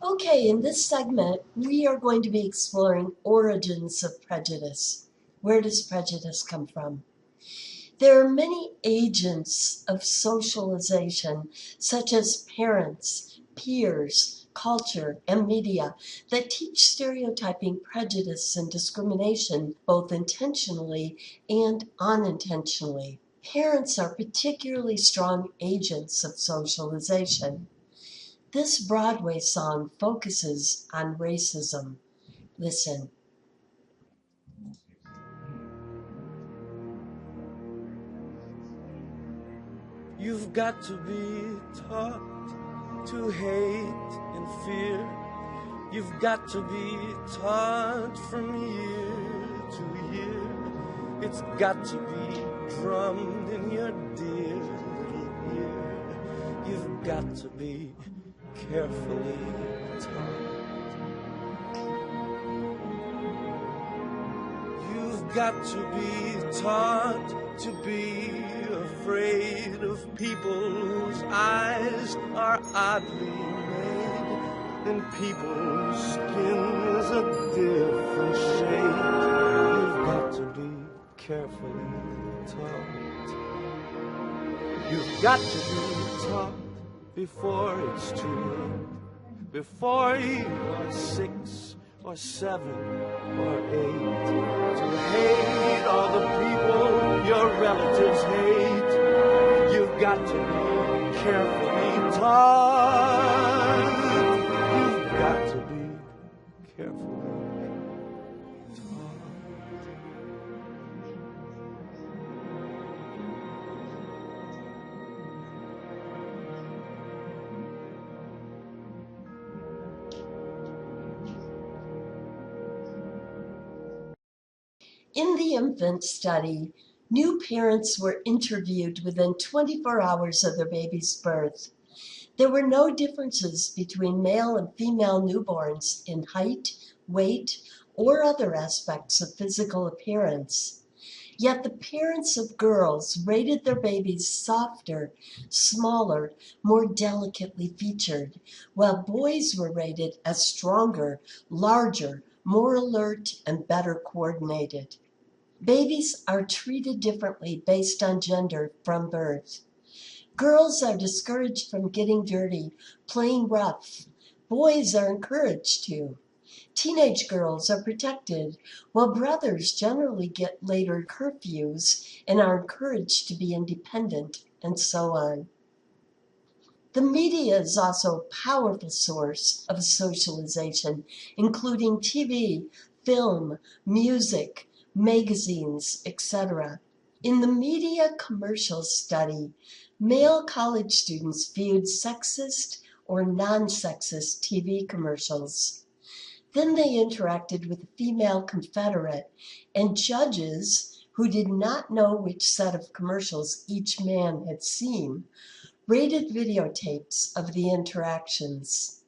Okay, in this segment, we are going to be exploring origins of prejudice. Where does prejudice come from? There are many agents of socialization, such as parents, peers, culture, and media, that teach stereotyping, prejudice, and discrimination both intentionally and unintentionally. Parents are particularly strong agents of socialization. This Broadway song focuses on racism. Listen. You've got to be taught to hate and fear. You've got to be taught from year to year. It's got to be drummed in your dear little ear. You've got to be carefully taught. You've got to be taught to be afraid of people whose eyes are oddly made, and people whose skin is a different shade. You've got to be carefully taught. You've got to be taught before it's too late, before you are 6 or 7 or 8, to hate all the people your relatives hate. You've got to be carefully taught. You've got to be carefully taught. In the infant study, new parents were interviewed within 24 hours of their baby's birth. There were no differences between male and female newborns in height, weight, or other aspects of physical appearance. Yet the parents of girls rated their babies softer, smaller, more delicately featured, while boys were rated as stronger, larger, more alert, and better coordinated. Babies are treated differently based on gender from birth. Girls are discouraged from getting dirty, playing rough. Boys are encouraged to. Teenage girls are protected, while brothers generally get later curfews and are encouraged to be independent, and so on. The media is also a powerful source of socialization, including TV, film, music, magazines, etc. In the media commercials study, male college students viewed sexist or non-sexist TV commercials. Then they interacted with a female confederate, and judges, who did not know which set of commercials each man had seen, rated videotapes of the interactions.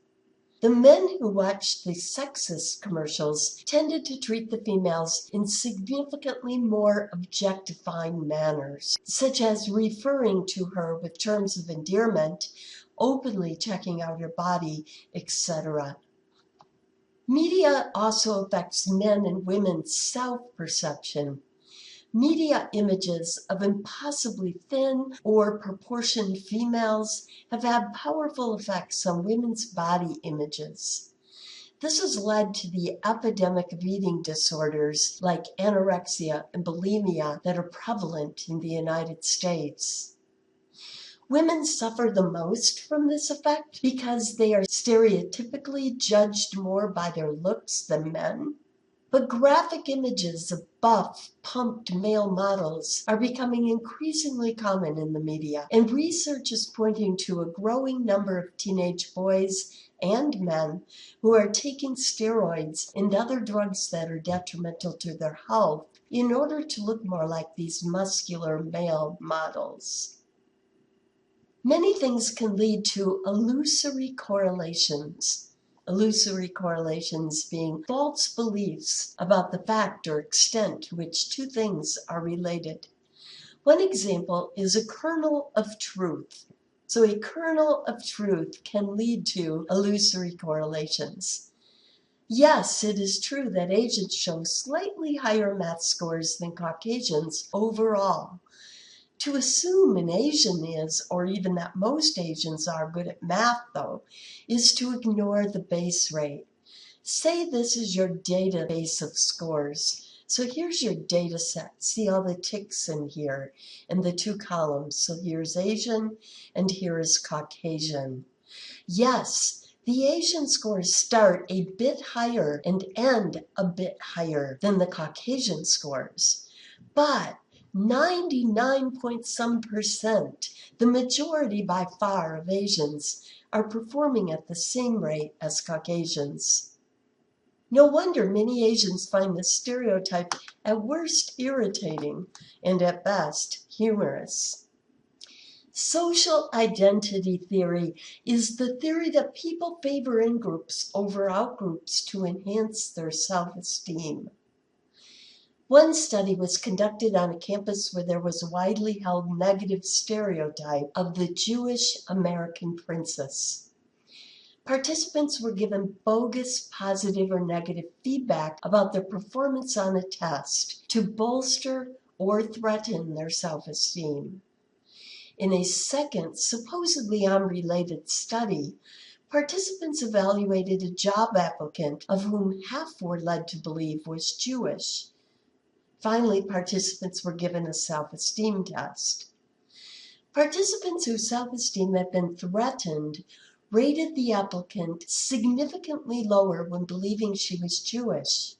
The men who watched the sexist commercials tended to treat the females in significantly more objectifying manners, such as referring to her with terms of endearment, openly checking out her body, etc. Media also affects men and women's self-perception. Media images of impossibly thin or proportioned females have had powerful effects on women's body images. This has led to the epidemic of eating disorders like anorexia and bulimia that are prevalent in the United States. Women suffer the most from this effect because they are stereotypically judged more by their looks than men. But graphic images of buff, pumped male models are becoming increasingly common in the media, and research is pointing to a growing number of teenage boys and men who are taking steroids and other drugs that are detrimental to their health in order to look more like these muscular male models. Many things can lead to illusory correlations. Illusory correlations being false beliefs about the fact or extent to which two things are related. One example is a kernel of truth. So a kernel of truth can lead to illusory correlations. Yes, it is true that Asians show slightly higher math scores than Caucasians overall. To assume an Asian is, or even that most Asians are good at math, though, is to ignore the base rate. Say this is your database of scores. So here's your data set. See all the ticks in here in the two columns. So here's Asian and here is Caucasian. Yes, the Asian scores start a bit higher and end a bit higher than the Caucasian scores. But 99 point some percent, the majority by far of Asians, are performing at the same rate as Caucasians. No wonder many Asians find this stereotype at worst irritating and at best humorous. Social identity theory is the theory that people favor in-groups over out-groups to enhance their self-esteem. One study was conducted on a campus where there was a widely held negative stereotype of the Jewish American princess. Participants were given bogus positive or negative feedback about their performance on a test to bolster or threaten their self-esteem. In a second, supposedly unrelated study, participants evaluated a job applicant of whom half were led to believe was Jewish. Finally, participants were given a self-esteem test. Participants whose self-esteem had been threatened rated the applicant significantly lower when believing she was Jewish.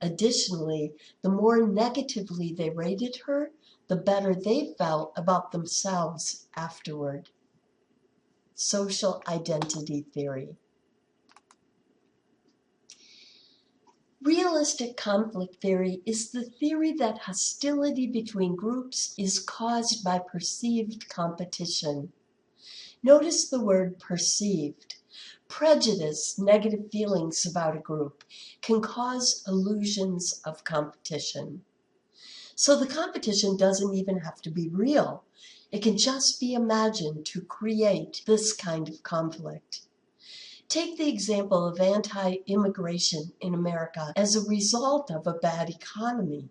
Additionally, the more negatively they rated her, the better they felt about themselves afterward. Social identity theory. Realistic conflict theory is the theory that hostility between groups is caused by perceived competition. Notice the word perceived. Prejudice, negative feelings about a group, can cause illusions of competition. So the competition doesn't even have to be real. It can just be imagined to create this kind of conflict. Take the example of anti-immigration in America as a result of a bad economy.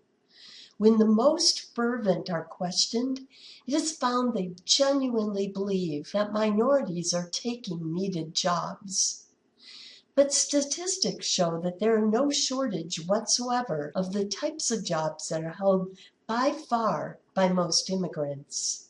When the most fervent are questioned, it is found they genuinely believe that minorities are taking needed jobs. But statistics show that there are no shortage whatsoever of the types of jobs that are held by far by most immigrants.